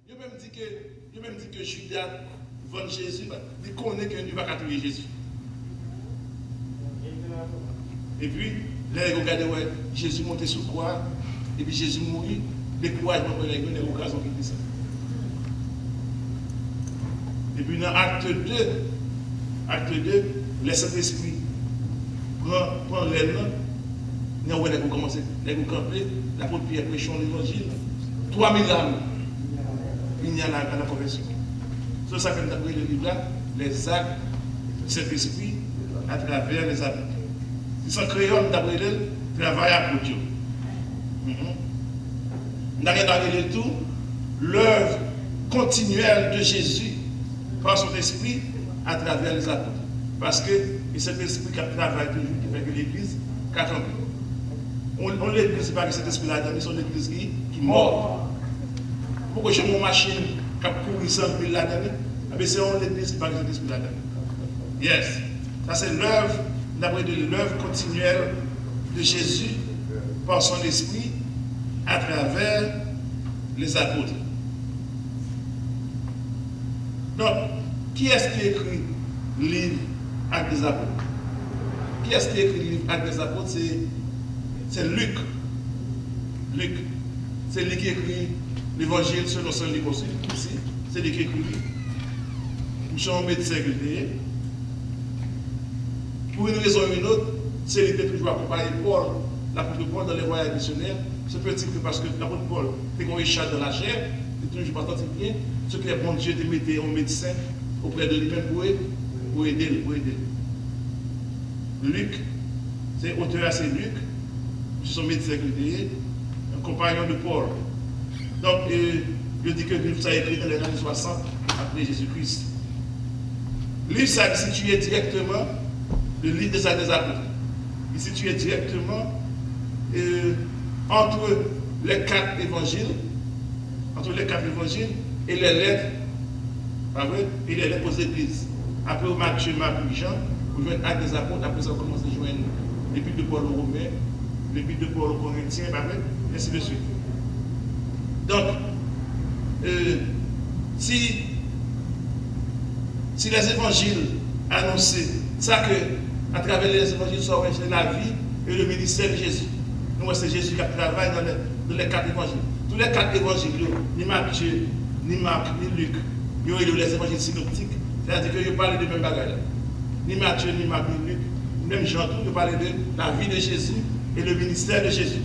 Il même dit que Judas vend Jésus, il connaît qu'il ne va pas tuer Jésus. Et puis, là, il regarde, ouais, Jésus monté sur croix, et puis Jésus mourit, découragement pour les occasions qui disent ça. Et puis dans acte 2, le Saint-Esprit prend l'aile, nous avons commencé, nous avons campé, l'apôtre Pierre prêchant l'évangile, 3000 âmes, il y a la conversion. C'est ça que nous avons pris le livre là, les actes du Saint-Esprit à travers les apôtres. Si c'est créole, nous avons pris le travail à Dieu. Nous avons pris tout, l'œuvre continuelle de Jésus par son esprit à travers les apôtres. Parce que c'est cet esprit qui travaille toujours, qui fait que l'Église qu'attend. On l'Église, pas que cet esprit-là, c'est l'Église qui mord. Pourquoi j'ai mon machine qui a couru 100 000 là-dedans? C'est l'Église qui pas que cet esprit-là. Yes. Ça c'est l'œuvre, d'après l'œuvre continuelle de Jésus par son esprit à travers les apôtres. Donc, qui est-ce qui écrit le livre Actes des Apôtres? Qui est-ce qui écrit le livre Actes des Apôtres? C'est Luc. Luc. C'est lui qui écrit l'évangile selon Saint Luc aussi. C'est lui qui écrit. Nous sommes médecins qui pour une raison ou une autre, c'est lui qui toujours accompagné Paul, l'apôtre Paul dans les voyages missionnaires. C'est petit que parce que l'apôtre Paul était comme Richard dans la chair, il toujours pas bien. Ce que le bon Dieu te mettait en médecin auprès de lui-même pour aider. Luc, c'est auteur, c'est Luc, son médecin un compagnon de Paul. Donc, je dis que le livre ça a écrit dans les années 60 après Jésus-Christ. Le livre ça est situé directement, le livre des Actes des Apôtres. Il est situé directement entre les 4 évangiles, et les lettres, et les lettres aux églises. Après Matthieu, Marc, Jean, vous joignez Actes des Apôtres, après ça, vous commencez à joindre l'épître de Paul aux Romains, l'épître de Paul aux Corinthiens, et ainsi de suite. Donc, si les évangiles annonçaient ça que, à travers les évangiles, ça aurait la vie et le ministère de Jésus. Nous, c'est Jésus qui travaille dans les 4 évangiles. Tous les 4 évangiles, ni Matthieu, ni Marc, ni Luc, ils ont les évangiles synoptiques, c'est-à-dire qu'ils parlent de même bagaille. Ni Matthieu, ni Marc, ni Luc, même Jean, ils parlent de la vie de Jésus et le ministère de Jésus.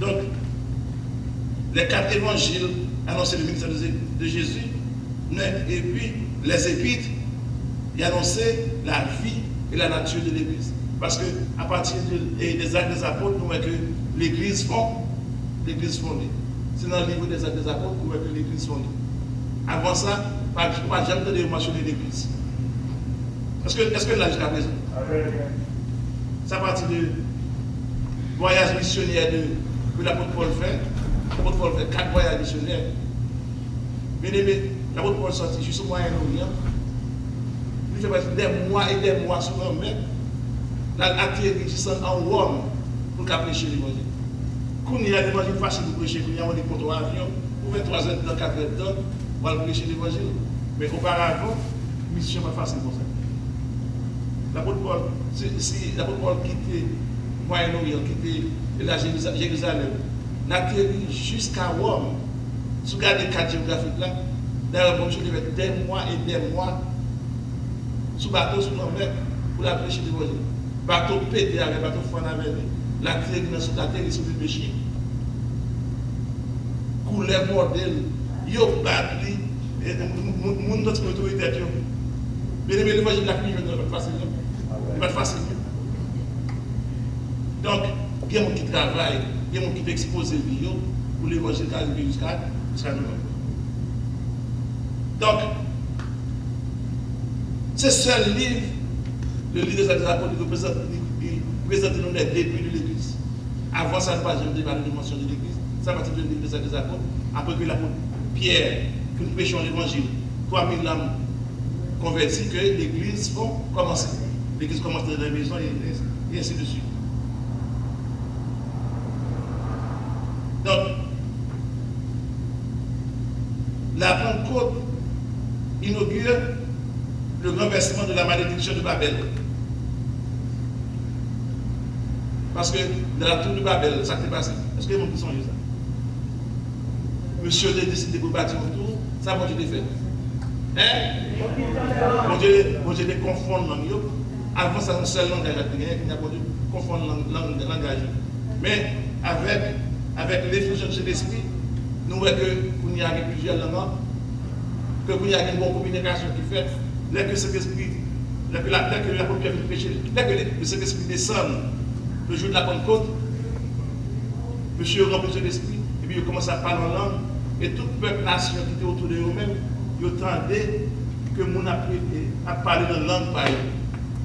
Donc, les 4 évangiles annonçaient le ministère de Jésus, et puis les épîtres, ils annonçaient la vie et la nature de l'Église. Parce qu'à partir des Actes des Apôtres, nous voyons que l'Église fondée. C'est dans le livre des Actes des Apôtres qu'on voit que l'Église fondée. Avant ça, pas jamais entendu mentionner l'Église. Est-ce que là, jusqu'à présent? C'est à partir du voyage missionnaire que l'apôtre Paul fait. L'apôtre Paul fait 4 voyages missionnaires. Bien aimé, l'apôtre Paul sortit juste au Moyen-Orient. Il fait des mois et des mois sur un mec. L'atterri en Rome pour prêcher l'évangile. Quand il y a l'évangile facile pour prêcher, il y a un avion, pour 23 heures dans 4 heures de temps, pour aller prêcher l'évangile. Mais auparavant, la mission n'est pas facile pour ça. L'apôtre Paul, si l'apôtre Paul quittait Moyen-Orient, quittait Jérusalem, l'atterri jusqu'à Rome, si vous regardez les cartes géographiques là, d'ailleurs, comme je devais des mois et des mois sous bateau, sous la mer, pour la prêcher l'évangile. Bateau pété avec bateau fond avec la terre sur le péché. Couleur modèle, yo batli, et mon notre autorité. Mais l'évangile de la pluie ne va pas facile. Il va être facile. Donc, il y a des gens qui travaillent, il y a des gens qui exposent les vidéos pour l'évangile qui arrive jusqu'à nous. Donc, c'est seul livre. Le livre des Actes des Apôtres présente nous les débuts de l'Église. Avant ça, pas jamais débat de mention de l'Église. Ça va être le livre des Actes des Apôtres. Après que l'apôtre Pierre, que nous prêchons l'Évangile, 3000 âmes converties, que l'Église va commencer. L'Église commence dans la maison et ainsi de suite. Donc, La Pentecôte inaugure le renversement de la malédiction de Babel. Parce que dans la tour de Babel, ça s'est passé. Est-ce que les gens qui sont ça? Monsieur a décidé de bâtir un tour, ça va Dieu fait. Hein? Mon Dieu les confond dans eux. Avant ça, un seul langage à gagner, il n'y a pas de confondre langage. Mais avec l'effusion de l'esprit, nous voyons qu'il y a plusieurs langues, qu'il y a une bonne communication qui fait, dès que cet esprit, dès que la première vie du péché, dès que cet esprit descend le jour de la Pentecôte, monsieur remplit de l'esprit, et puis il commence à parler en langue, et toute peuple nation qui était autour de eux-mêmes, ils attendaient que mon a parlé dans la langue pareille.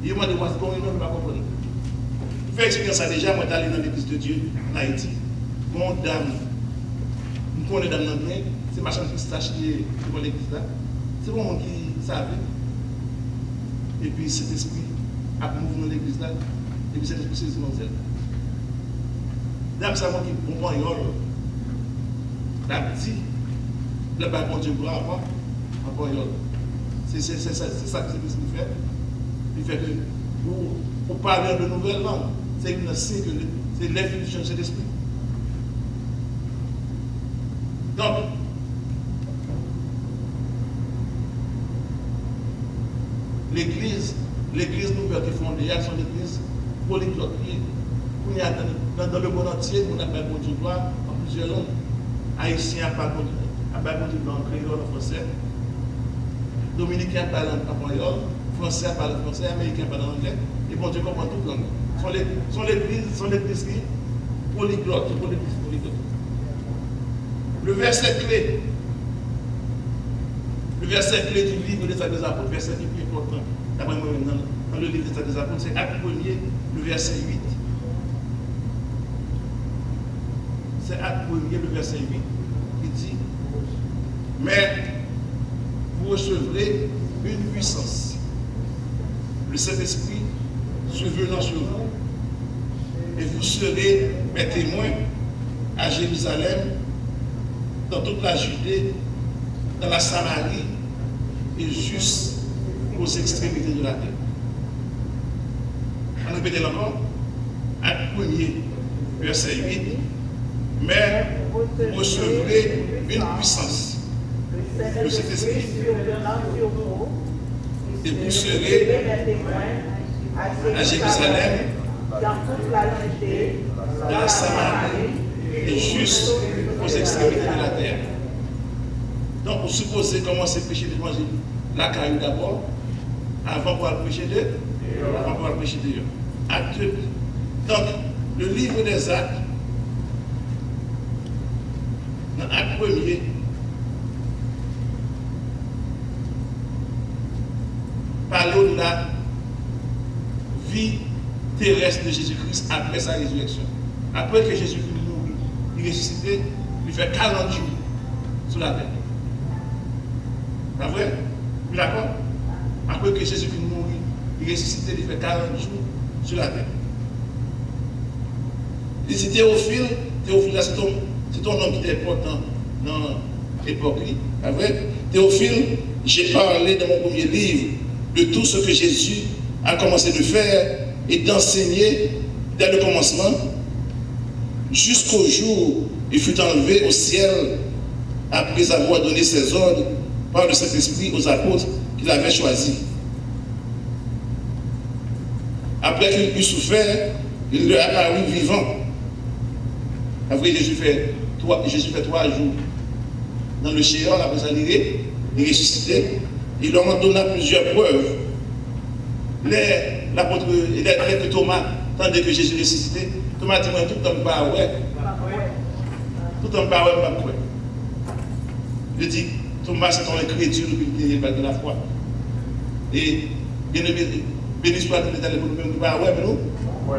Ils m'ont dit, what's going on, je ne peux pas comprendre. Je fais expérience ça déjà, moi, d'aller dans l'église de Dieu en Haïti. Mon dame, je connais dame dans le bien, c'est ma chambre qui s'est achetée devant l'église là. C'est bon qui savait. Et puis cet esprit a mouvement dans l'église là, et puis cet esprit c'est mon zèle. Dame, c'est moi qui comprend yol. La dit, le bas mon Dieu gloire avant, encore yol. C'est ça que cet esprit fait. Il fait que pour parler de nouvelles langues, c'est une signe que c'est l'infusion de cet esprit. Donc, l'église nouvelle qui est fondée, c'est une église polyglotte. Dans le monde entier, on appelle bon Dieu gloire en plusieurs langues. Haïtien parle bon Dieu gloire en créole, en français. Dominicain parle en créole. Français parle français, américain parle anglais, et bon Dieu comprend toute langue. Sont l'église qui polyglotte. Le verset clé du livre des Actes des Apôtres, verset le plus important, d'après moi, dans le livre des Actes des Apôtres, c'est Acte 1er, le verset 8. C'est Acte 1er, le verset 8, qui dit, mais vous recevrez une puissance. Le Saint-Esprit survenant sur vous, et vous serez mes témoins à Jérusalem, dans toute la Judée, dans la Samarie et jusqu'aux extrémités de la terre. On répète encore, Acte 1er, verset 8, mais vous recevrez une puissance. Le Saint-Esprit et vous serez à Jérusalem, dans toute la Judée, dans la Samarie et jusqu'aux extrémités de la terre. Donc, vous supposez commencer à prêcher l'évangile la caillou d'abord, avant de pouvoir prêcher d'eux, avant de pouvoir prêcher d'eux. Acte 2. Donc, le livre des Actes, dans Acte 1er, parle de la vie terrestre de Jésus-Christ après sa résurrection. Après que Jésus fut mort, il ressuscité, il fait 40 jours sur la terre. Pas vrai? Vous d'accord? Après que Jésus fut mort, il ressuscité, il fait 40 jours sur la terre. Il dit Théophile, là c'est ton nom qui est important dans l'époque. Pas vrai? Théophile, j'ai parlé dans mon premier livre de tout ce que Jésus a commencé de faire et d'enseigner dès le commencement, jusqu'au jour où il fut enlevé au ciel après avoir donné ses ordres par le Saint-Esprit aux apôtres qu'il avait choisis. Après qu'il eut souffert, il leur apparut vivant. Après Jésus fait 3 jours dans le Shéol, après ça il est ressuscité. Il leur en donna plusieurs preuves. L'apôtre, que Thomas, tandis que Jésus ressuscité, Thomas dit, tout le temps, bah ouais. Tout le temps, bah ouais, bah ouais. Il dit, Thomas, c'est ton incrédule qui n'est pas de la foi. Et, bien aimé, béni soit l'Éternel pour nous-mêmes, bah ouais,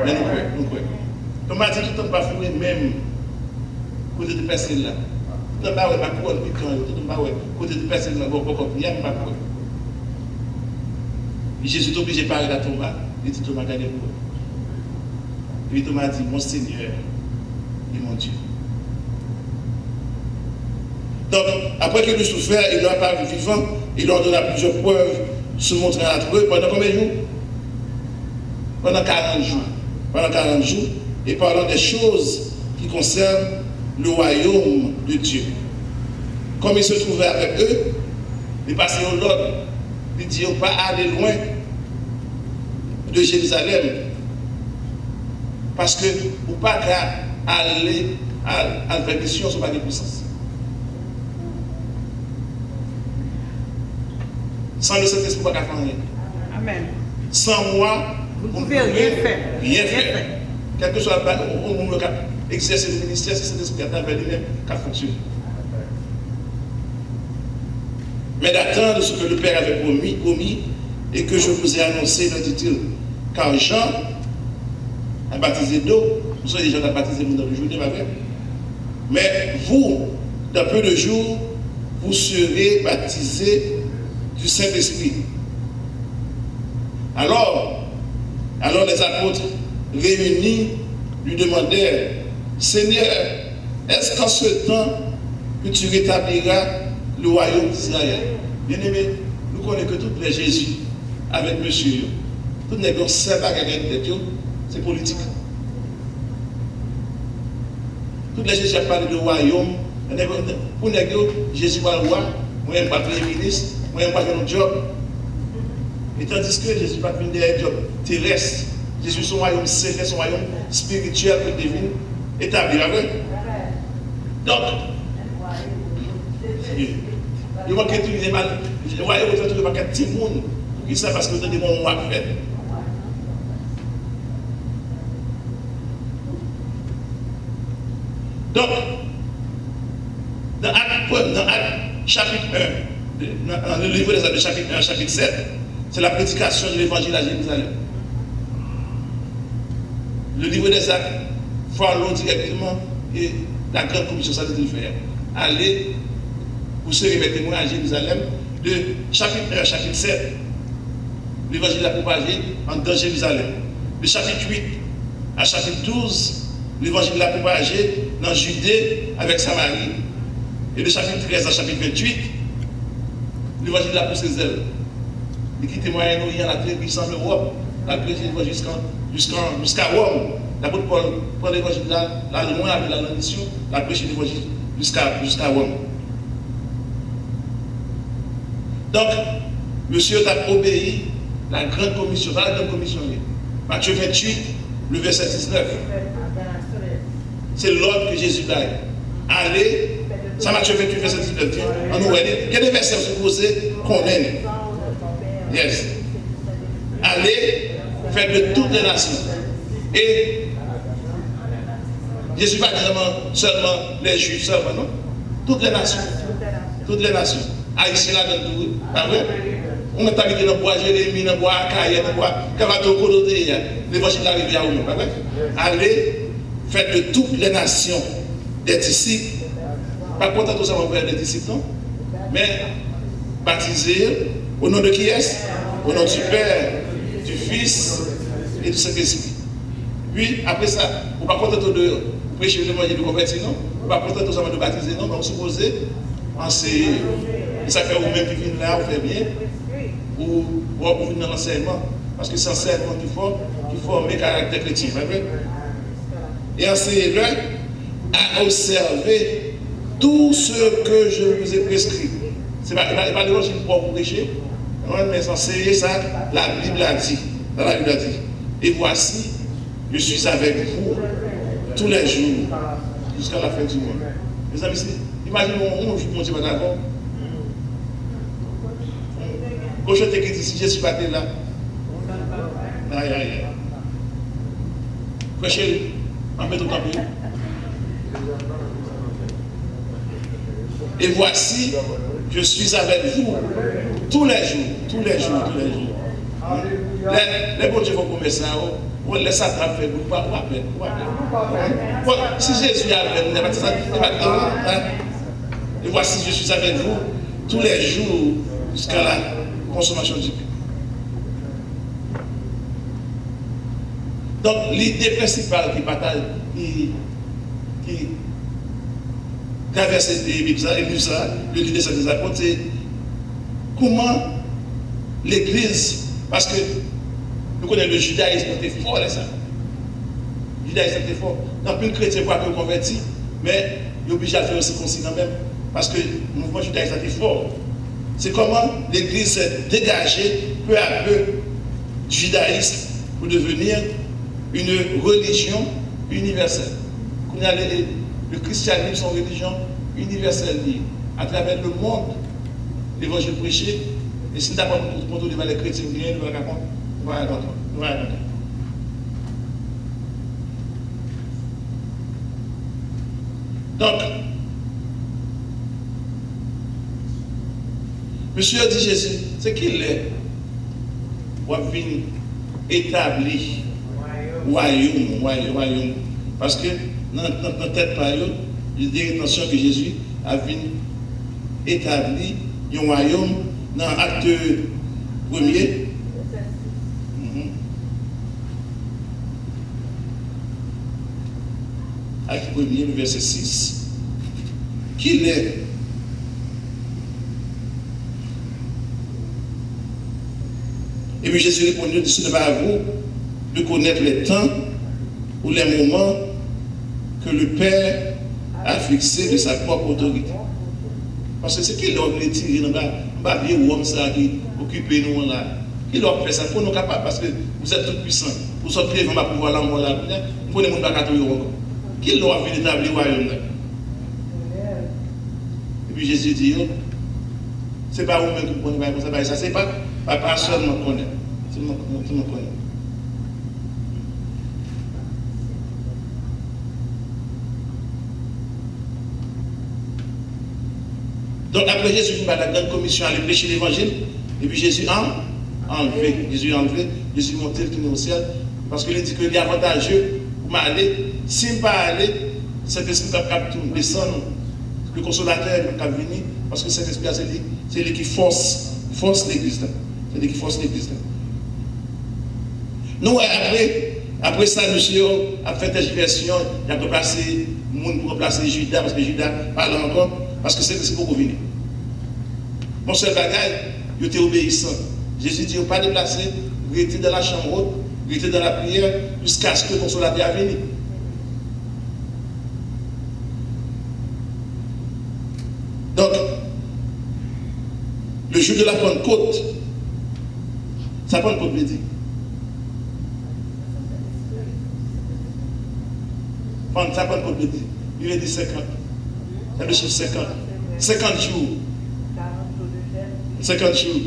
mais nous croyons. Thomas dit, tout le temps, bah fouiller même, côté de personne là. Tout le temps, bah ouais, bah quoi, tout le temps, bah ouais, côté de personne là, bon, pourquoi, il y a pas quoi. Et Jésus est obligé de parler à Thomas. Il dit Thomas, regardez-moi. Et puis Thomas dit, mon Seigneur et mon Dieu. Donc, après qu'il eut souffert, il leur apparut vivant, il leur donna plusieurs preuves, se montrant entre eux pendant combien de jours? Pendant 40 jours. Pendant 40 jours, et parlant des choses qui concernent le royaume de Dieu. Comme il se trouvait avec eux, il passait au l'ordre. Il dit, on ne pas aller loin de Jérusalem. Parce que vous ne pas aller à la mission sur pas de puissance. Sans le Saint-Esprit, vous ne pouvez pas faire rien. Amen. Sans moi, vous ne pouvez rien faire. Rien faire. Quel que soit le cas, exercer le ministère, c'est Saint-Esprit qui a lui-même qui a fonctionné. Mais d'attendre ce que le Père avait promis et que je vous ai annoncé, le dit-il. Car Jean a baptisé d'eau, vous savez, Jean a baptisé dans le Jourdain, pas vrai? Mais vous, dans peu de jours, vous serez baptisés du Saint-Esprit. Alors les apôtres réunis lui demandèrent, Seigneur, est-ce qu'en ce temps que tu rétabliras le royaume d'Israël? Bien-aimé, nous connaissons que toutes les Jésus avec monsieur. Tout n'est pas seul à quelqu'un de Dieu, c'est politique. Toutes les Jésus parlent de royaume. Pour nous, Jésus va le roi, moi je ne pas premier ministre, moi je ne pas faire un job. Et tandis que Jésus ne va pas faire un job terrestre. Jésus son royaume céleste, son royaume spirituel que divin établi. Donc, il va utiliser mal. Le royaume va utiliser mal tout le monde. Pour ça, parce que vous avez des bons mois à faire. Donc, dans Actes chapitre 1, dans le livre des Actes chapitre 1, chapitre 7, c'est la prédication de l'évangile à Jérusalem. Le livre des Actes follow directement et la grande commission, ça dit de faire. Allez, vous serez mes témoins à Jérusalem, de chapitre 1 chapitre 7, l'évangile a propagé dans Jérusalem. De chapitre 8 à chapitre 12, l'évangile a propagé dans Judée avec Samarie. Et de chapitre 13 à chapitre 28, l'évangile a poussé ses ailes. Il quitte Moyen-Orient, la très puissante Europe, la prêché l'évangile jusqu'à Rome. L'apôtre Paul prend l'évangile là, loin avec la mission, la prêché l'évangile jusqu'à Rome. Donc, monsieur a obéi la grande commission, la grande commission. Matthieu 28, le verset 19. C'est l'ordre que Jésus a. Allez, ça Matthieu 28, verset 19. On nous dit, quel est le verset supposé qu'on aime? Yes. Allez, faites de toutes les nations. Et Jésus va dire seulement les Juifs, seulement, non? Toutes les nations. Toutes les nations. Haïtiens là dans tout. Pas vrai? On est habité dans le bois Jérémie, dans le bois Akaïa, dans le bois Kavato Koloté. L'évangile arrive à nous. Pas vrai? Allez, faites de toutes les nations des disciples. Pas content de savoir faire des disciples, non? Mais baptisés au nom de qui est-ce? Au nom du Père, du Fils et du Saint-Esprit. Puis, après ça, on ne pas content de prêcher l'évangile de convertir, non? On ne pas content de savoir de baptiser, non? Mais on suppose enseigner. Et ça fait vous-même qui viennent là, on fait bien. Ou vous venez dans l'enseignement. Parce que c'est l'enseignement qui forme les caractères chrétiens. Et enseignez-le à observer tout ce que je vous ai prescrit. Ce n'est pas l'évangile pour vous prêcher, mais enseigner ça, la Bible a dit. Dans la Bible a dit. Et voici, je suis avec vous tous les jours jusqu'à la fin du monde. Mes amis, imaginez mon Dieu va d'accord. Quand je te dis, si je suis pas là, aïe aïe aïe. Prêchez, en mettant au camp. Et voici, je suis avec vous tous les jours, tous les jours, tous les jours. Les bons dieux vont commettre ça, les satans fait beaucoup, pas après. Si Jésus est avec vous, et voici, je suis avec vous tous les jours jusqu'à la consommation du pain. Donc, l'idée principale qui partage, traverser les livres, le livre des Saints des Apôtres, c'est comment l'Église, parce que nous connaissons le judaïsme, c'était fort là ça. Le judaïsme était fort. Dans plus de chrétiens pour être convertis, mais il est obligé de faire aussi consigne même, parce que le mouvement judaïsme était fort. C'est comment l'Église s'est dégagée peu à peu du judaïsme pour devenir une religion universelle. Le christianisme, c'est une religion universelle à travers le monde, l'évangile prêché. Et si nous avons pour devant les chrétiens, nous allons raconter. Voilà. Donc, Monsieur dit Jésus, c'est qu'il est pour venir établir royaume. Parce que dans la tête par eux, il y a l'intention que Jésus a venu établir un royaume dans l'acte 1er. Acte 1er, le verset 6. Qu'il est et puis Jésus répondit, ce n'est pas à vous de connaître les temps ou les moments que le Père a fixé de sa propre autorité. Parce que c'est qui leur voulait tirer dans le vieux homme qui occupe nous là. Qui leur fait ça pour nous capables parce que vous êtes tout puissants. Vous sortez devant ma pouvoir là, moi là. Vous prenez mon bac à tout encore. Qui leur a fait établir le royaume là? Et puis Jésus dit, c'est pas vous-même qui vous prenez ça, c'est pas seulement qu'on connaît. Tout le monde connaît. Donc après Jésus vient à la grande commission à aller prêcher l'évangile, et puis Jésus a enlevé, Jésus monté, retourné au ciel, parce qu'il dit qu'il est avantageux pour m'aller, si je ne pas aller, cet esprit va descendre, le consolateur va venir, parce que cet esprit c'est lui qui force l'église là. C'est lui qui force l'église là. Nous, après ça, monsieur a fait des diversions, il a remplacé le monde pour remplacer Judas, parce que Judas parle encore, parce que c'est pour venir. Mon seul bagage, il était obéissant. Jésus dit, pas déplacé, vous étiez dans la chambre haute, vous étiez dans la prière, jusqu'à ce que le consolateur vienne. Donc, le jour de la Pentecôte, ça Pentecôte veut dire. Ça Pentecôte veut dire. Il veut dire 50. C'est le chiffre 50. 50 jours. 50 jours.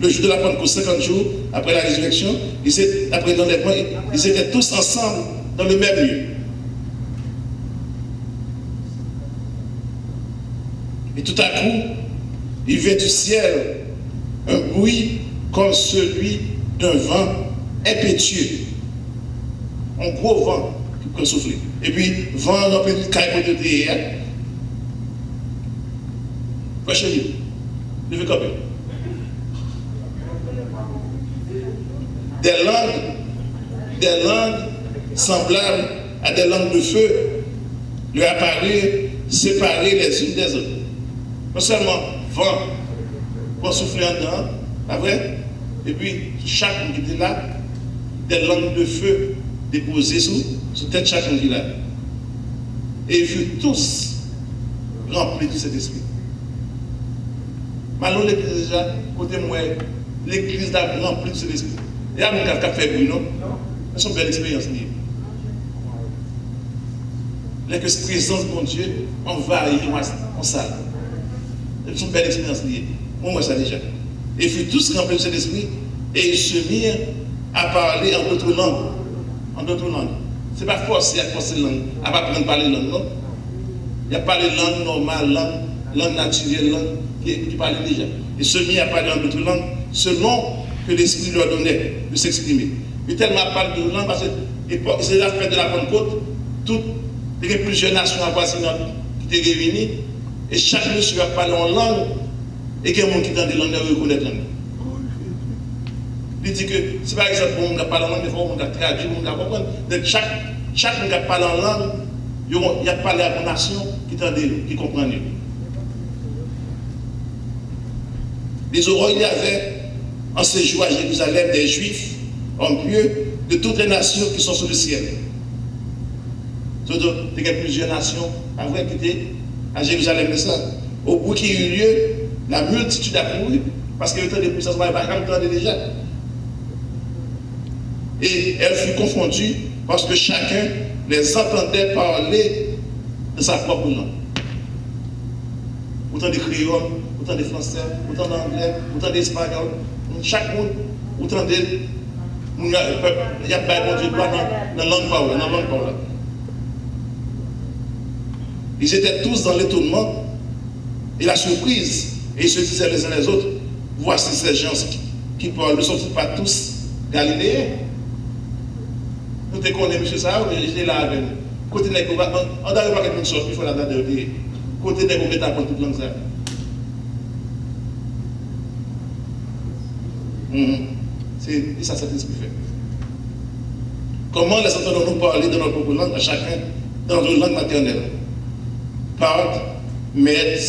Le jour de la Pentecôte, 50 jours après la résurrection, après l'enlèvement, ils étaient tous ensemble dans le même lieu. Et tout à coup, il vient du ciel un bruit comme celui d'un vent impétueux. Un gros vent qui peut souffler. Et puis, vent dans le caille de terre. Chez lui, levez comme des langues semblables à des langues de feu lui apparurent séparées les unes des autres. Non seulement vent pour souffler en dedans, pas vrai? Et puis chaque qui était là, des langues de feu déposées sur tête chacun qui est là. Et ils furent tous remplis de cet esprit. Malheureusement, l'église déjà, côté moi, l'église a rempli de cet esprit. Et à mon cas, fait bruit, non? C'est une belle expérience. La présence de mon Dieu envahit en salle. C'est une belle expérience liée. Moi, ça déjà. Et ils furent tous remplis de cet esprit et ils se mirent à parler en d'autres langues. En d'autres langues. Ce n'est pas forcé à forcer la langue, à pas apprendre à parler langue, non? Il n'y a pas de langue normale, langue naturelle, langue qui parlait déjà. Ils se mirent à parler en d'autres langues selon que l'esprit leur donnait de s'exprimer. Puis tellement parlé de langue parce que c'est la fête de la Pentecôte, il y a plusieurs nations avoisinantes qui étaient réunies et chaque monsieur a parlé en langue et qu'il y a des gens qui dans des langues ne reconnaissent pas. Il dit que si par exemple on parle en langue, des fois on a traduit, on a compris. Donc chaque monde qui parle en langue, Il y a parlé à la nation qui comprend. Les aurores, il y avait en ces jours à Jérusalem des Juifs, hommes pieux, de toutes les nations qui sont sous le ciel. Il y a plusieurs nations, avant qui étaient à Jérusalem, ça. Au bout qui eut lieu, la multitude a couru, parce que le temps de puissance, on va déjà. Et elle fut confondue, parce que chacun les entendait parler de sa propre langue. Autant de créoles, autant de français, autant d'anglais, autant d'espagnol, chaque monde, autant de. Il y a pas bon Dieu dans la langue parole. Ils étaient tous dans l'étonnement et la surprise, et ils se disaient les uns les autres, voici ces gens qui parlent, ne sont-ils pas tous galiléens? Nous te connaissons, M. Sao, j'étais là avec nous. Côté n'est-ce pas, on n'arrive pas à une sorte, il faut la date de côté n'est-ce pas, on apprendre toute langue ça. C'est ça, c'est ce qu'il fait. Comment les entendons-nous parler dans notre propre langue, à chacun, dans notre langue maternelle? Parthes, Mèdes,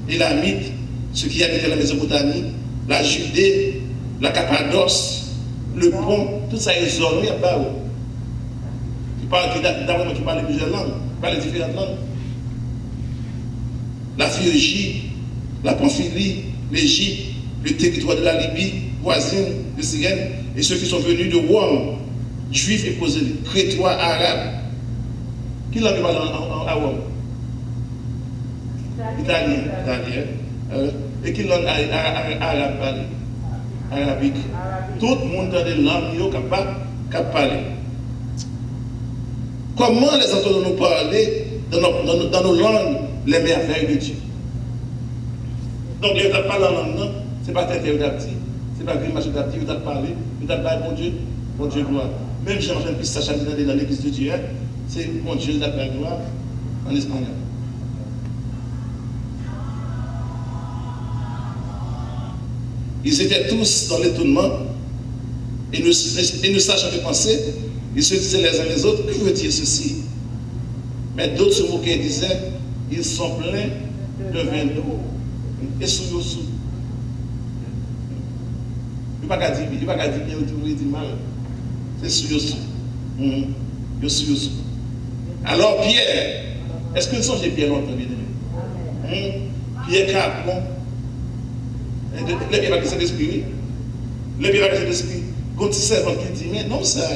Élamites, ceux qui habitaient la Mésopotamie, la Judée, la Cappadoce, le Pont, tout ça est isolé à bas. Qui parle plusieurs langues, qui parle différentes langues. La Phrygie, la Pamphylie, l'Égypte, le territoire de la Libye, voisine de Cyrène, et ceux qui sont venus de Rome, juifs et posés, crétois, arabes. Qui langue parle à Rome? Italien. Et qui langue arabe parle? Arabique. Tout le monde dans des langues capable parler. Comment les entendons-nous parler dans nos langues les merveilles de Dieu? Donc, il n'y a pas la langue, ce n'est pas tête et petit, ce n'est pas grimace et petit, il y a parlé, il y a parlé, bon Dieu, gloire. Même Jean-Jean Pistache dans l'église de Dieu, c'est bon Dieu, il y a parlé gloire en espagnol. Ils étaient tous dans l'étonnement et ne sachant que penser, ils se disaient les uns les autres, que veut dire ceci? Mais d'autres se moquaient et disaient, ils sont pleins de vin doux et sous. Il ne va pas dire bien, il dit mal. C'est sous. Alors Pierre, est-ce que nous sommes Pierre longtemps, bien aimé? Pierre Capon. Les Pierre va Saint-Esprit, oui. Les Pierre va Saint-Esprit. Quand il servant qui dit, mais non, ça.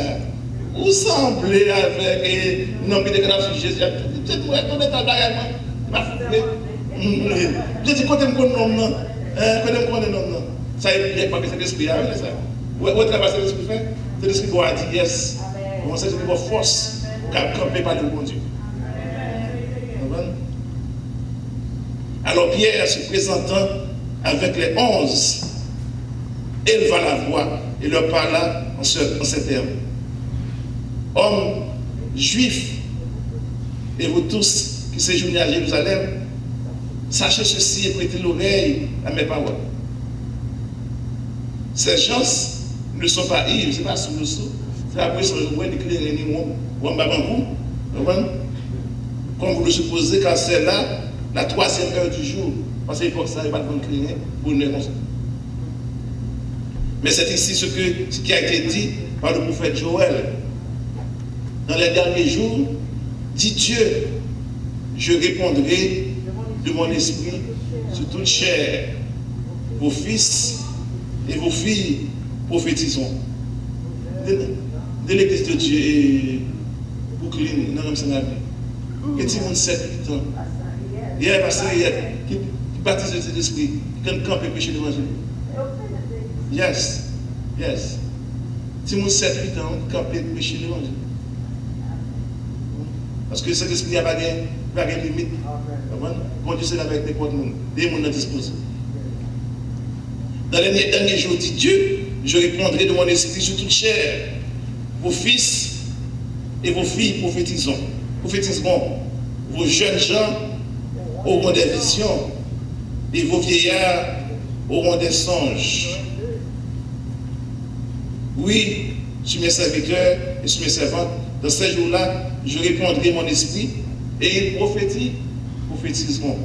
Vous semblez avec un homme qui dégrave sur Jésus. C'est tout, on est en bagarre, moi. Je dis, quand tu me connais, non. Quand tu me connais, non. Ça y est, pas que Saint-Esprit, ça. Où est-ce que Saint-Esprit fait? Saint-Esprit va dire, yes. On sait que c'est une force pour camper par le bon Dieu. Alors Pierre, se présentant avec les 11, éleva la voix et leur parla en ces termes. Hommes juifs, et vous tous qui séjournez à Jérusalem, sachez ceci et prêtez l'oreille à mes paroles. Ces gens ne sont pas ivres, ce n'est pas sous le sou. C'est après sur le point d'éclairer ni moi, ou en bas comme vous le supposez, car c'est là la 3e heure du jour. Parce qu'il faut que ça n'ait pas de cliner pour une comme ça. Mais c'est ici ce qui a été dit par le prophète Joël. Dans les derniers jours, dit Dieu, je répondrai de mon esprit sur toute chair. Vos fils et vos filles prophétiseront. De l'église de Dieu et Brooklyn, dans le vie. Et tout le monde 7-8 ans. Il y a un pasteur qui baptise le Saint-Esprit, qui campe et péché l'évangile. Yes. Tout le monde 7-8 ans, qui campe et péché l'évangile. Parce que le Saint-Esprit n'a pas de limite. Quand Dieu c'est avec n'importe monde, des mondes disposés. Dans les derniers jours, dit Dieu, je répondrai de mon esprit sur toute chair. Vos fils et vos filles prophétiseront. Vos jeunes gens auront des visions et vos vieillards auront des songes. Oui, sur mes serviteurs et sur mes servantes, dans ces jours-là, je répondrai mon esprit Et ils prophétiseront.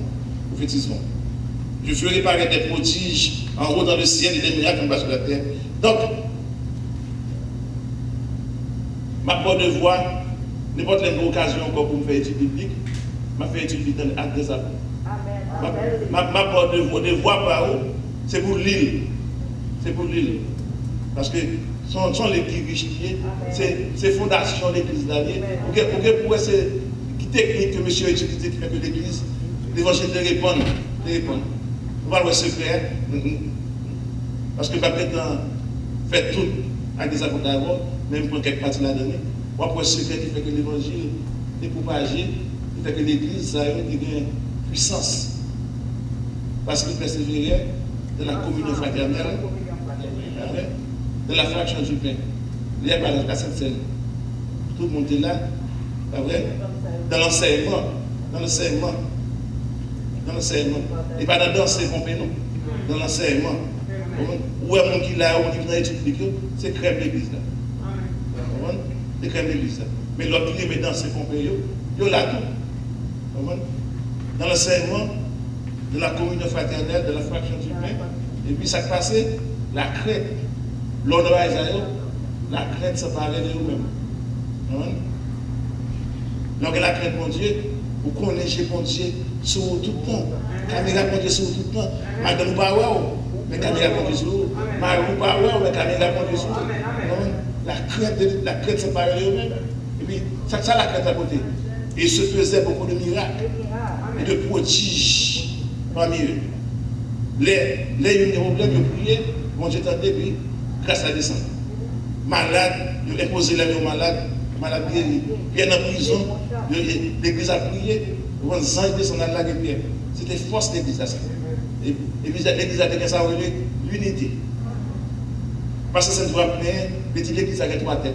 Je ferai paraître des prodiges en haut dans le ciel et des miracles en bas sur la terre. Donc, ma porte de voix, n'importe quelle occasion encore pour me faire étude biblique, m'a fait étude biblique dans l'acte des apôtres. Ma porte de voix par où, c'est pour l'île. C'est pour l'île. Parce que sont l'église riche qui est, c'est fondation de l'église d'année. Pour c'est qui technique que monsieur a utilisé qui fait que l'église, l'évangile de répondre. On va le secret. Parce que pas prétendre faire tout avec des apôtres d'abord, même pour quelques parties là donner. On va le secret qui fait que l'évangile est propagé, qui fait que l'église a une puissance. Parce qu'il persévérait de la communion fraternelle, de la fraction du pain. Il y a pas la Sainte Seine. Tout le monde est là, pas vrai? Dans l'enseignement. Et pas dans danser, comprenez non? Dans l'enseignement. Où est mon qui là, où qui vient étudier, c'est crème l'église là. C'est crème l'église là. Mais l'autre qui met danser, comprenez il y a là tout. Dans l'enseignement, de la communion fraternelle, de la fraction du pain. Et puis ça passait, la crainte. L'honneur à Isaïe, la crainte se parlait de nous-mêmes. Donc la crainte pour Dieu, vous connaissez pour Dieu sur tout le temps. Caméra pour Dieu sur tout le temps. Madame vous pas mais caméra pour Dieu sur vous. Madame vous pas mais caméra pour Dieu sur vous. La crainte se parlait de nous-mêmes. Et puis ça la crainte à côté. Et il se faisait beaucoup de miracles et de prodiges parmi eux. Les problèmes de prier, bon Dieu t'a dit, grâce à descendre. Malade, il a imposé la main aux malades, malade guéri. Pierre est en prison, l'église a prié, les anges descendent à la Pierre. C'était force l'église. Et l'église a dit que ça aurait l'unité. Parce que ça ne doit pas l'église a trois têtes.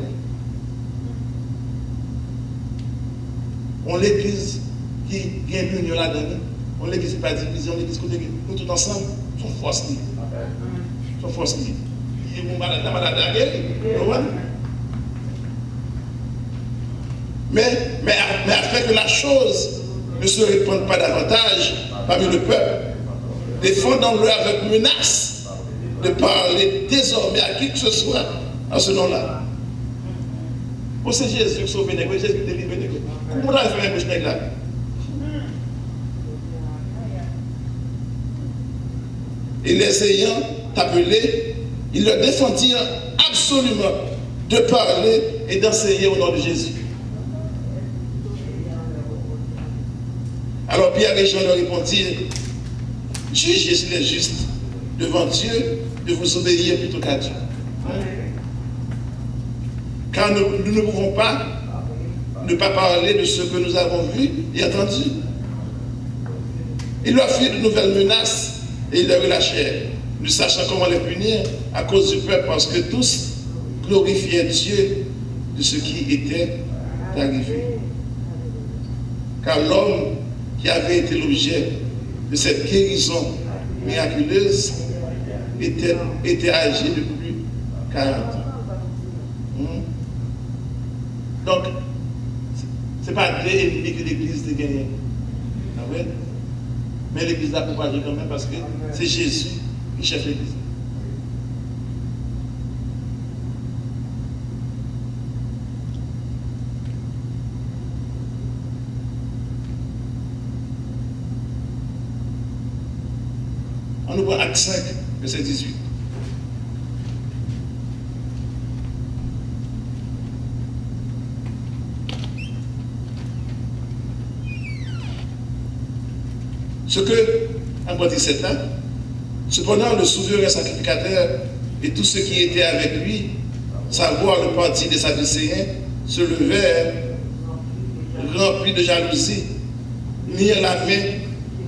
On l'église qui gagne l'union là-dedans, on l'église qui n'est pas divisée, on l'église qui nous tous ensemble, sont force liées. Sont force liées. Mais afin que la chose ne se répande pas davantage parmi le peuple, défendons-le avec menace de parler désormais à qui que ce soit en ce nom-là. Oh, c'est Jésus qui sauve les nègres, Jésus qui délivre les nègres. Comment on a fait un bouche nègre là? Et les ayant appelés, ils leur défendirent absolument de parler et d'enseigner au nom de Jésus. Alors Pierre et Jean leur répondirent, jugez s'il est juste devant Dieu de vous obéir plutôt qu'à Dieu. Car nous ne pouvons pas ne pas parler de ce que nous avons vu et entendu. Ils leur firent de nouvelles menaces et ils les relâchèrent, ne sachant comment les punir à cause du peuple, parce que tous glorifiaient Dieu de ce qui était arrivé. Car l'homme qui avait été l'objet de cette guérison miraculeuse était âgé de plus de 40 ans. Donc, ce n'est pas deux ennemis que l'Église a gagné. Mais l'Église l'a propagé quand même parce que c'est Jésus qui chef l'Église. On nous prend Acte 5, verset 18. Ce que, en 17 ans, cependant le souverain sacrificateur et tous ceux qui étaient avec lui, savoir le parti des Sadducéens, se levèrent, remplis de jalousie, mirent la main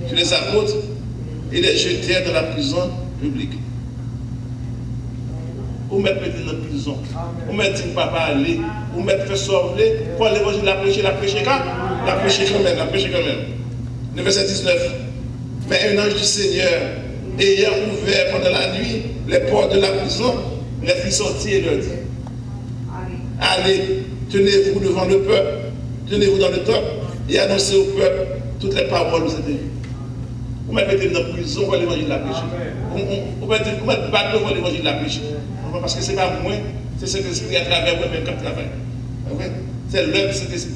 sur les apôtres et les jetèrent dans la prison publique. Ou mettre dans la prison, ou mettre ne pas parler, ou mettre faire sauver, pour l'évangile la prêcher quand? La prêcher quand même. Le verset 19. Mais un ange du Seigneur, ayant ouvert pendant la nuit les portes de la prison, les fit sortir et leur dit, allez, tenez-vous devant le peuple, tenez-vous dans le temple, et annoncer au peuple toutes les paroles de cette vie. Vous mettez dans la prison pour l'évangile de la péché. Vous mettez battre pour l'évangile de la péché. Parce que ce n'est pas moi, c'est cet esprit à travers moi-même qui travaille. C'est l'œuvre de cet esprit.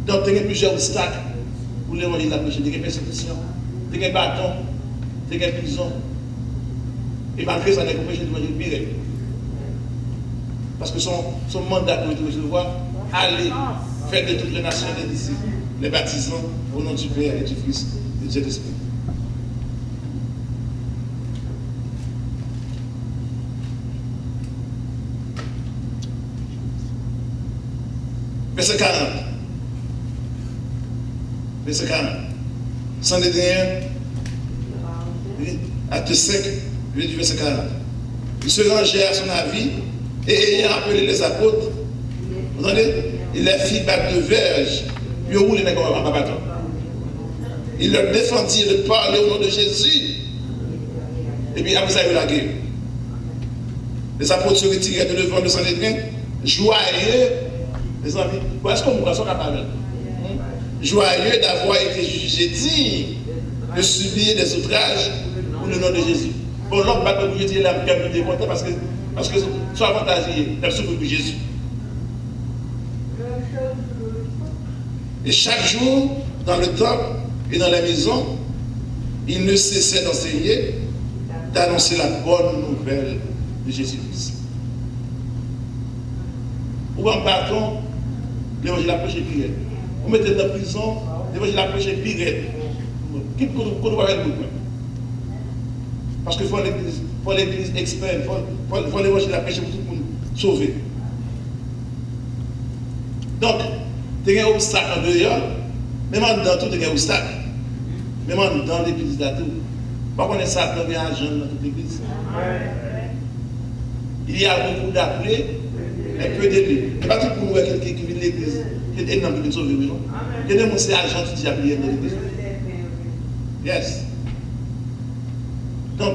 Donc, il y a plusieurs obstacles pour l'évangile de la péché. Il y a persécution, il y a bâton, il y a prison. Et malgré ça, il y a péché l'évangile pire. Parce que son mandat pour recevoir, aller faire de toutes les nations des disciples, les baptisants au nom du Père et du Fils et du Saint-Esprit. Verset 40. Verset 40. Sans les derniers, acte 5, du verset 40. Il se rangeait à son avis et ayant appelé les apôtres, vous entendez? Il les fit battre de verge, puis où les nègres en bâton. Il leur défendit de parler au nom de Jésus. Et puis après ça, il y a eu la guerre. Les apôtres se retirèrent de devant le Sanhédrin, joyeux. Les amis, est-ce qu'on vous capable? Joyeux d'avoir été jugé digne de subir des outrages pour le nom de Jésus. Bon, l'homme va pas vous dire la gamme de content parce que soit avantagé, il a souffert pour Jésus. Et chaque jour, dans le temple et dans la maison, il ne cessait d'enseigner, d'annoncer la bonne nouvelle de Jésus-Christ. Ou en bâton, l'évangile de la péché pire. Vous mettez dans la prison, l'évangile de la péché pire. Qui peut vous faire le parce qu'il faut l'église experte, il faut l'évangile de la péché pour tout le monde sauver. Donc, il y a un obstacle en dehors, même en dedans, tout il y a un obstacle. Même en dedans l'église d'Atou. Pas qu'on est Satan qui est agent dans toute l'église. Il y a beaucoup d'appelés, mais peu d'élus. Il n'y a pas tout pour nous quelqu'un qui vit de l'église, qui est énorme qui vient sauver, non? Il y a des gens qui sont agents qui sont appelés dans l'église. Yes. Donc,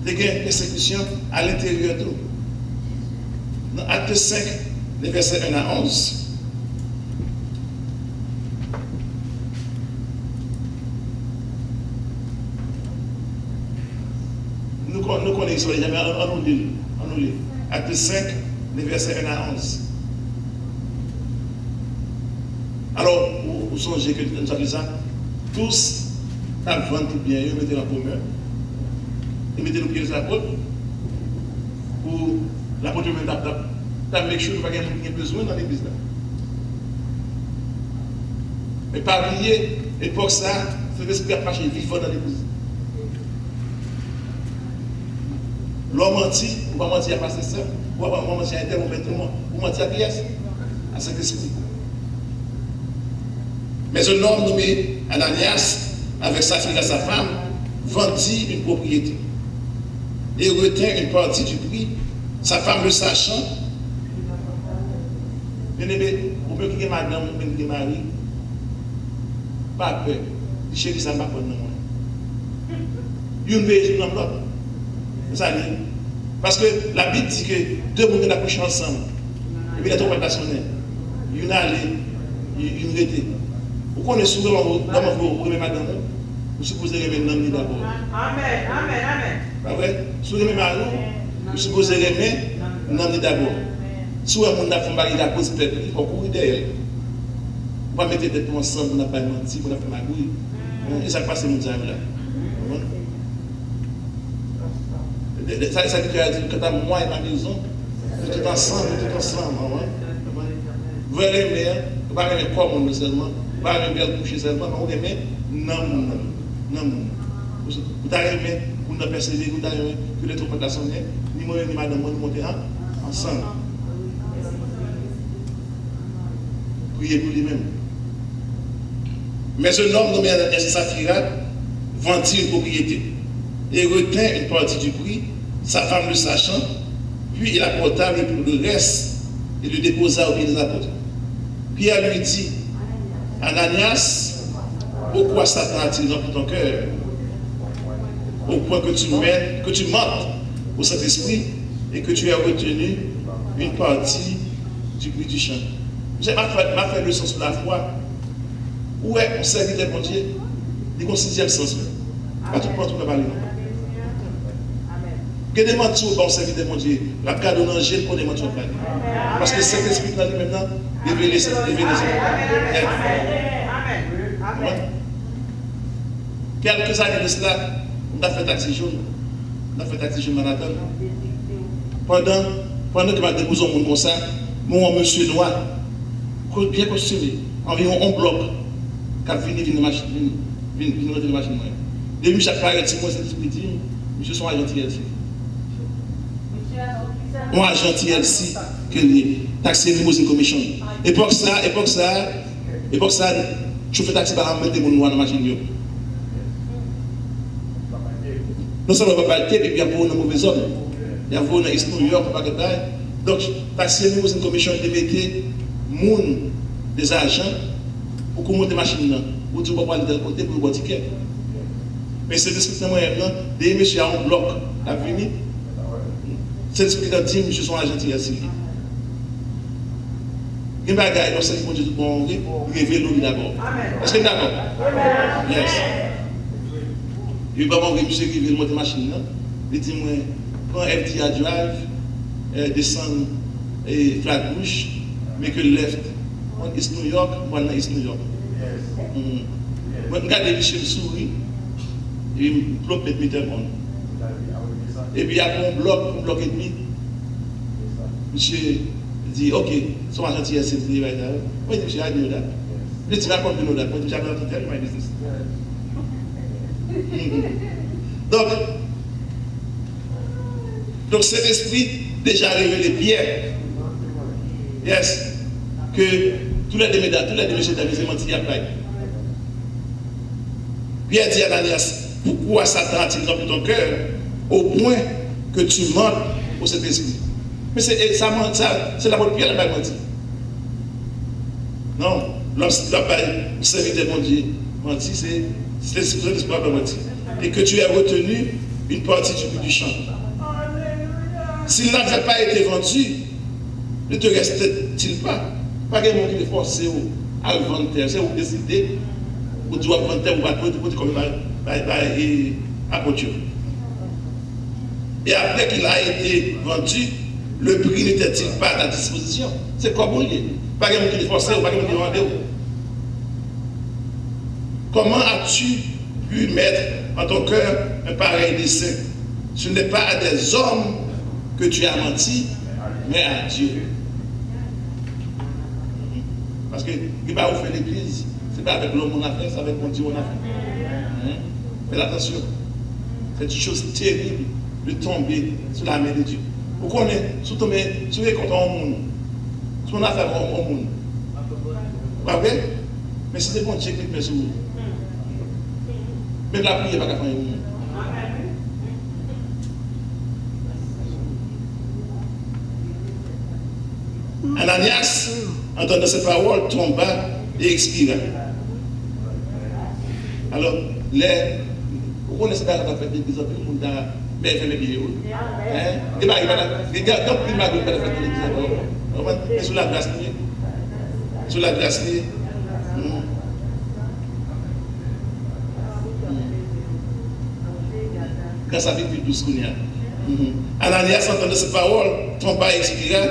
il y a une persécution à l'intérieur de tout. Dans Acte 5, les versets 1 à 11. Nous connaissons jamais en nous lit. Acte 5, les versets 1 à 11. Alors, vous songez que nous avons ça, tous, avant tout bien, ils mettaient en commun. Ils mettaient le pied sur la porte pour l'apôtre même t'as make sure qu'il n'y a pas besoin dans l'église là. Mais pas oublier, l'époque ça, c'est l'esprit a marché vivant dans l'église. L'homme menti, ou pas mentir à passer ça, ou pas mentir à interrompre, ou mentir à qui est-ce? À cet esprit. Mais un homme nommé Ananias, avec sa fille et sa femme, vendit une propriété et retint une partie du prix. Sa femme le sachant, bien aimé, on peut quitter madame, on peut quitter mari, pas peur, il chérit ça, pas peur non moins. Il y a une veille sur l'autre. C'est ça, parce que la Bible dit que deux mondes ont couché ensemble, et puis les trois personnes, il y en a allé, il y en a été. Vous connaissez souvent, vous remettez madame, vous supposez remettre l'homme d'abord. Amen, amen, amen. Pas vrai? Si vous remettez mari, vous supposez remettre l'homme d'abord. Si vous avez un fait un la cause peuple, il faut courir derrière. Vous ne pas mettre des ensemble, vous n'avez pas menti, vous n'avez pas magouille. Et ça passe mon temps là. Ça veut dire que quand moi et ma maison, nous sommes ensemble, vous allez aimer, vous ne allez pas aimer seulement, vous allez aimer coucher seulement, mais vous allez aimer non. Vous allez aimer, vous ne persévérer, vous allez aimer que les troupes de la sonnière, ni moi ni madame, nous montons ensemble. Priez pour lui-même. Mais un homme nommé Saphira vendit une propriété et retint une partie du prix, sa femme le sachant, puis il apporta le reste et le déposa au pied des apôtres. Pierre lui dit, Ananias, pourquoi Satan a-t-il dans ton cœur, au point que tu mentes au Saint-Esprit et que tu as retenu une partie du chant. J'ai fait le sens sur la foi. Où est on serviteur de mon Dieu? Il y a un sixième sens. Pas tout le monde qui parler. Que des mentis au bon serviteur de mon Dieu. La garde en angèle pour des mentis au parler. Parce que cet esprit dans lui maintenant, révélé les quelques années de cela, on a fait taxi jaune. On a fait taxi jaune Manhattan. Pendant que je déposé un monde comme ça, mon monsieur noir, bien costumé, environ un bloc, qui a venu dans la machine. Depuis chaque fois, il dit, monsieur son agent TLC. Mon agent TLC, que les taxis limousine commission. Époque ça, je fais taxi par mettre des gens noirs dans la machine. Non seulement pas parler, et puis il y a un mauvais homme. Il y a un New York, pas de taille. Donc, taxi limousine commission de mettre des agents pour qu'on monte des machines. Pour dire qu'on va aller de côté pour le ticket. Mais c'est l'esprit de moi, des messieurs à un bloc à venir. C'est l'esprit qui a dit, monsieur son agent TLC. Il y a des gens qui ont dit tout le monde, il révèle l'eau d'abord. Est-ce que vous êtes d'accord? Yes. Il va voir monsieur qui veut monter la machine. Il dit, moi, quand FTA Drive, descend et Flatbush, mais que left, on est New York, on est New York. Je regarde monsieur me sourit, et il me bloque les meter en. Et puis il y a un bloc et demi. Monsieur dit, ok, son agent TLC dit, right now. Moi, je dis, monsieur, I know that. Je dis, raconte nous that. Moi, je dis, I'm not to tell you my business. Donc cet esprit déjà révélé Pierre. Yes. Que tous les messieurs d'Avisé menti à Paï. Pierre dit à Ananias, pourquoi Satan a-t-il rempli ton cœur au point que tu mentes pour cet esprit? Mais c'est l'apôtre Pierre qui a menti. Non, le serviteur de mon Dieu menti, c'est l'esprit qui a menti. Et que tu as retenu une partie du but du chant. S'il n'avait pas été vendu, ne te reste-t-il pas? Pas de monde qui est forcé à le vendre, c'est vous décider, ou tu vas vendre ou à toi, tu peux comme apôtre. Et après qu'il a été vendu, le prix n'était-il pas à ta disposition? C'est comme vous voulez. Pas de monde qui est forcé ou pas de monde qui est vendu. Comment as-tu pu mettre en ton cœur un pareil dessein? Ce n'est pas à des hommes que tu as menti, mais à Dieu. Parce que il va vous faire l'église, ce n'est pas avec l'homme qu'on a fait, c'est avec mon Dieu qu'on a fait. Faites attention. C'est une chose terrible de tomber sous la main de Dieu. Vous connaissez, si vous êtes contre un monde, si on a fait un monde, pas vrai? Mais si c'est bon Dieu qui met sur vous. Même la prière n'est pas capable de faire. Ananias, entendant ces paroles, tomba et expira. Alors, vous connaissez pas la fête de l'église, tout le monde a fait les billets. Et bien, il va quand il m'a dit la fête de l'église, sous la glace, sous la glace, quand ça fait plus douce qu'on y a. Ananias, entendant ces paroles, tomba et expira.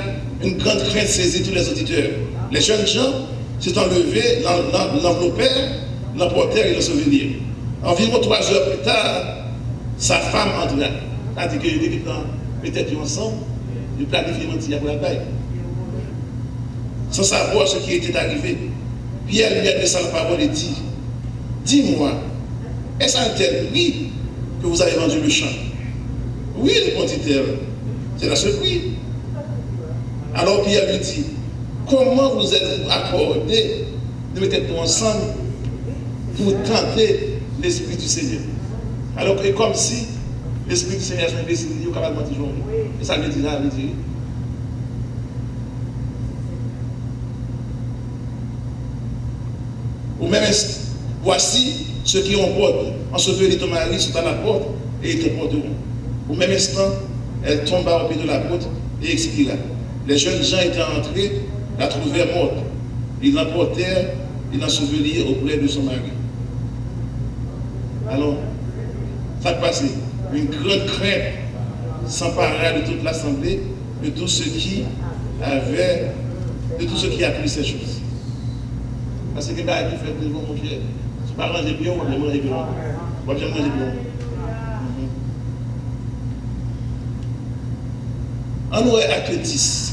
Une grande crainte saisit tous les auditeurs. Les jeunes gens s'étant levés, l'enveloppèrent, l'emportèrent et le souvenirent. Environ 3 heures plus tard, sa femme entra. C'est-à-dire que les équipes mettaient ensemble, ils planifiaient mentir pour la taille. Sans savoir ce qui était arrivé, Pierre lui adressa la parole et dit, dis-moi, est-ce à un tel prix que vous avez vendu le champ? Oui, répondit-elle, c'est à ce prix. Alors Pierre lui dit, comment vous êtes-vous accordé de mettre tout ensemble pour tenter l'Esprit du Seigneur? Alors que comme si l'Esprit du Seigneur est décidé, il est capable de mentir. Et ça veut dire, Ou même, voici ceux qui ont porte, enseveli ton mari sous ta la porte et ils te porteront. Au même instant, elle tomba au pied de la porte et expira. Les jeunes gens étaient entrés la trouvèrent morte. Ils l'emportèrent et l'ensevelirent auprès de son mari. Alors, ça passe. Une grande crainte s'empara de toute l'assemblée, de tous ceux qui appris ces choses. Parce que les gars qui fait devant mon Dieu, c'est pas manger bien, on va manger bien. On va manger bien. En nous, acte 10.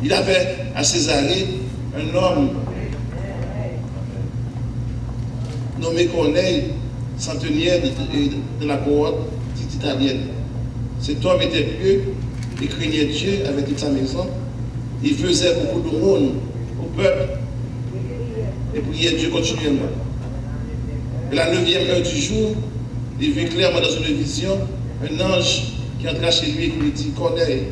Il avait à Césarée un homme nommé Corneille, centenière de la cohorte italienne. Cet homme était pieux et craignait Dieu avec toute sa maison. Il faisait beaucoup d'aumônes au peuple et priait Dieu continuellement. Et la 9e heure du jour, il vit clairement dans une vision un ange qui entra chez lui et qui lui dit « Corneille ».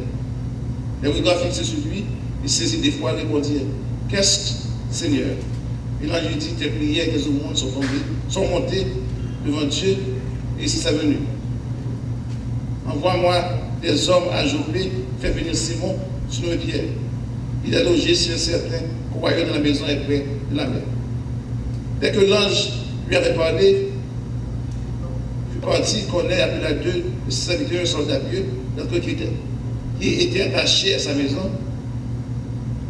Les regards fixés sur lui, il saisit des fois et répondit « Qu'est-ce, Seigneur ?» Et l'ange lui dit « Tes prières, tes aumônes sont montées devant Dieu et c'est sa venue. Envoie-moi des hommes à Jopé, fais venir Simon, surnommé Pierre. Il est logé chez un certain croyant de la maison est près de la mer. » Dès que l'ange lui avait parlé, fut parti, Corneille appela deux de ses serviteurs, un soldat pieux, d'entre eux qui était attaché à sa maison.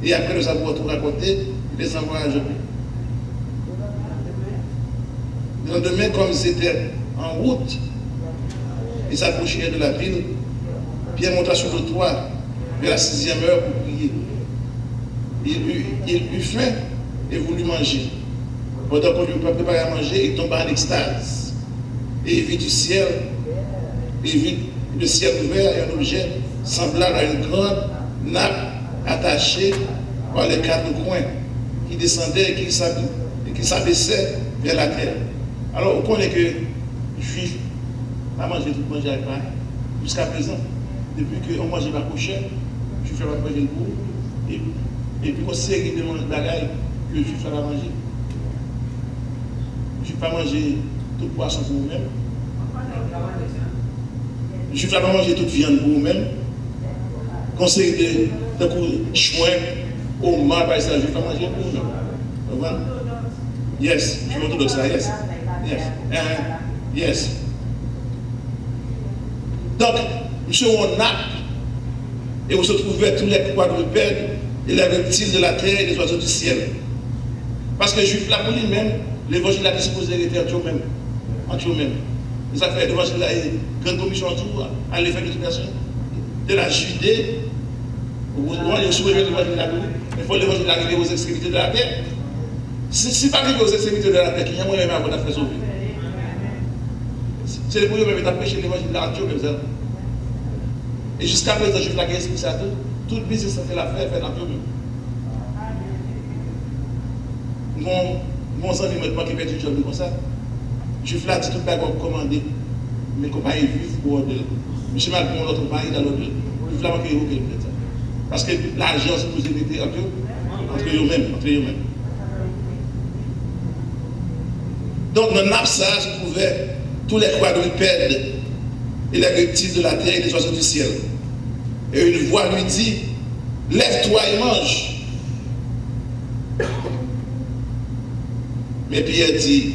Et après nous avoir tout raconté, il les envoie à Jopé. Le lendemain, comme ils étaient en route, ils s'approchaient de la ville. Pierre monta sur le toit vers la 6e heure pour prier. Il eut faim et voulut manger. Pendant qu'on lui préparait à manger, il tomba en extase. Et il vit du ciel, il vit le ciel ouvert et un objet semblable à une grande nappe attachée par les quatre coins, qui descendait et qui s'abaissait vers la terre. Alors, on connaît que les Juifs n'ont pas mangé tout manger avec pain jusqu'à présent. Depuis qu'on mangeait ma cochère, les Juifs n'ont pas mangé le bout. Et puis, on série de bagailles que les Juifs n'ont pas mangé. Les Juifs n'ont pas mangé toute poisson pour eux-mêmes. Les Juifs n'ont pas mangé toute viande pour eux-mêmes. Conseil de chouin, au mal, par exemple, les Juifs n'ont pas mangé pour eux-mêmes. Yes, je suis orthodoxe là, yes. Yes. Donc, monsieur, on a, et vous se trouvez tous les quadrupèdes et les reptiles de la terre et les oiseaux du ciel. Parce que le juif là, pour lui-même, l'évangile a disposé d'être entre eux-mêmes. Ça fait l'évangile là, grande commission à l'effet de toute nation. De la Judée, il faut l'évangile arriver aux extrémités de la terre. Si pas arrivé aux extrémités de la terre, il y a moyen d'avoir fait sauver. C'est le premier qui a prêché l'évangile là, Dieu même ça. Et jusqu'à présent, je vais expliquer ça tout. Toute business ça fait l'affaire, fait dans Dieu même. Mon ami maintenant qui fait du job comme ça, je fais tout le bagage commandé, mais compagnie vive pour ordre. Monsieur mal pour notre mari dans l'autre, je fais la manquer au ça. Parce que l'argent c'est pour éviter entre eux-mêmes. Donc dans Napsa se trouvaient tous les quadrupèdes et les reptiles de la terre et les oiseaux du ciel. Et une voix lui dit, lève-toi et mange. Mais Pierre dit,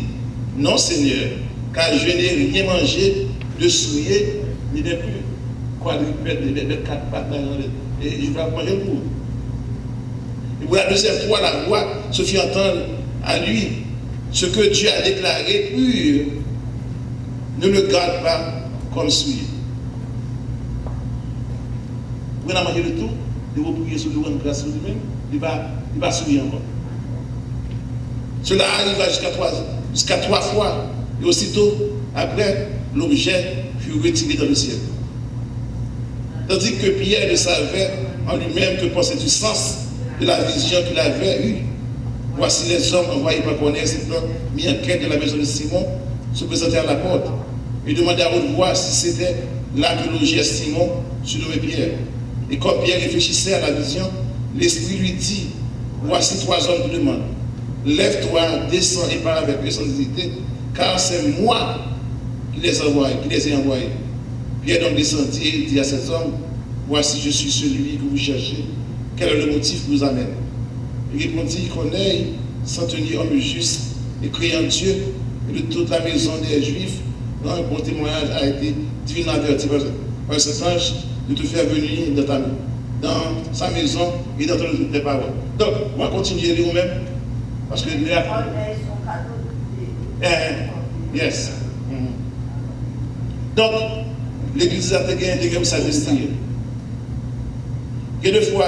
non Seigneur, car je n'ai rien mangé de souillé, ni de plus quadrupèdes, de quatre pattes, et je vais manger pour. Et pour la deuxième fois, la voix se fit entendre à lui, ce que Dieu a déclaré pur, ne le garde pas comme souillé. Vous avez mangé le tout, et vous priez sur le rendre grâce sur lui-même, il va souiller encore. Cela arriva jusqu'à 3 fois, et aussitôt, après, l'objet fut retiré dans le ciel. Tandis que Pierre ne savait en lui-même que pensait du sens de la vision qu'il avait eue. Voici les hommes envoyés par Corneille, s'étant mis en quête de la maison de Simon, se présentèrent à la porte. Il demandait à haute voix si c'était là que logeait Simon, surnommé Pierre. Et comme Pierre réfléchissait à la vision, l'Esprit lui dit, voici 3 hommes qui demandent. Lève-toi, descends et parle avec eux sans hésiter, car c'est moi qui les ai envoyés. Pierre donc descendit et dit à ces hommes, voici je suis celui que vous cherchez. Quel est le motif qui vous amène? Il répondit, Corneille, centenier homme juste et croyant Dieu, et de toute la maison des Juifs, dont un bon témoignage a été divinement averti par cet ange de te faire venir dans sa maison et d'entendre toutes tes paroles. Donc, on va continuer nous-mêmes, parce que il y a... Yes. Donc, l'Église a intégré sa destinée. Et deux fois,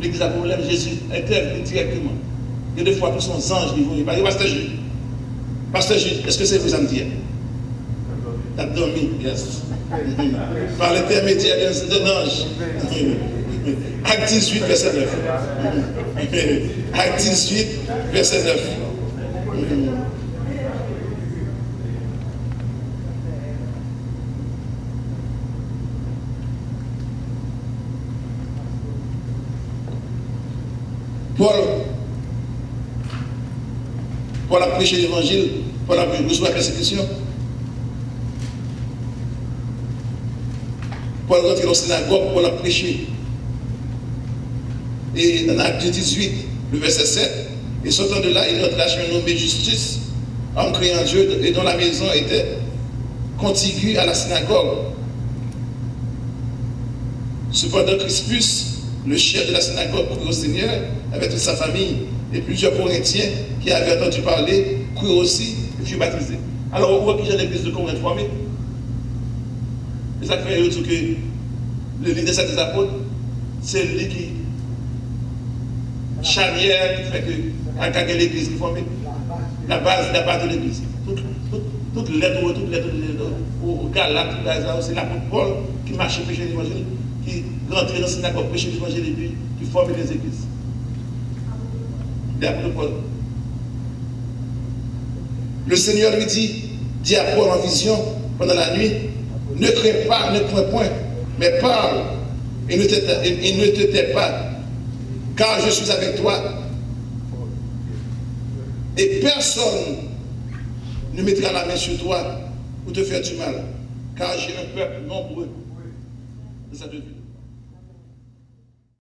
l'Église a problème, Jésus intervient directement. Et deux fois, tous son anges qui vont y parler. Pasteur Jules, est-ce que c'est vous à me dire? T'as dormi, yes. Par l'intermédiaire d'un ange. Acte 18, verset 9. Acte 18, verset 9. Paul a prêché l'évangile, Paul a reçu la persécution. Paul rentre dans la synagogue, Paul a prêché. Et dans l'acte 18, le verset 7, et sortant de là, il entra chez un nommé Justice, en créant Dieu, et dont la maison était contiguë à la synagogue. Cependant, Crispus, le chef de la synagogue, crut au Seigneur, avec toute sa famille, et plusieurs Corinthiens qui avaient entendu parler, crurent aussi et furent baptisés. Alors, on voit qu'il y a l'église de Corinthe formée. Et ça fait que le leader des apôtres, c'est lui qui charnière qui fait que l'église qui formée. La base de l'église. Toutes les lettres au Galates, c'est l'apôtre Paul qui marchait prêcher l'évangile, qui rentrait dans la synagogue, prêcher l'évangile et puis qui formait les églises. L'apôtre Paul. Le Seigneur lui dit à Paul en vision pendant la nuit, ne crains pas, ne crains point, mais parle et ne te tais pas, car je suis avec toi. Et personne ne mettra la main sur toi pour te faire du mal, car j'ai un peuple nombreux de sa devise.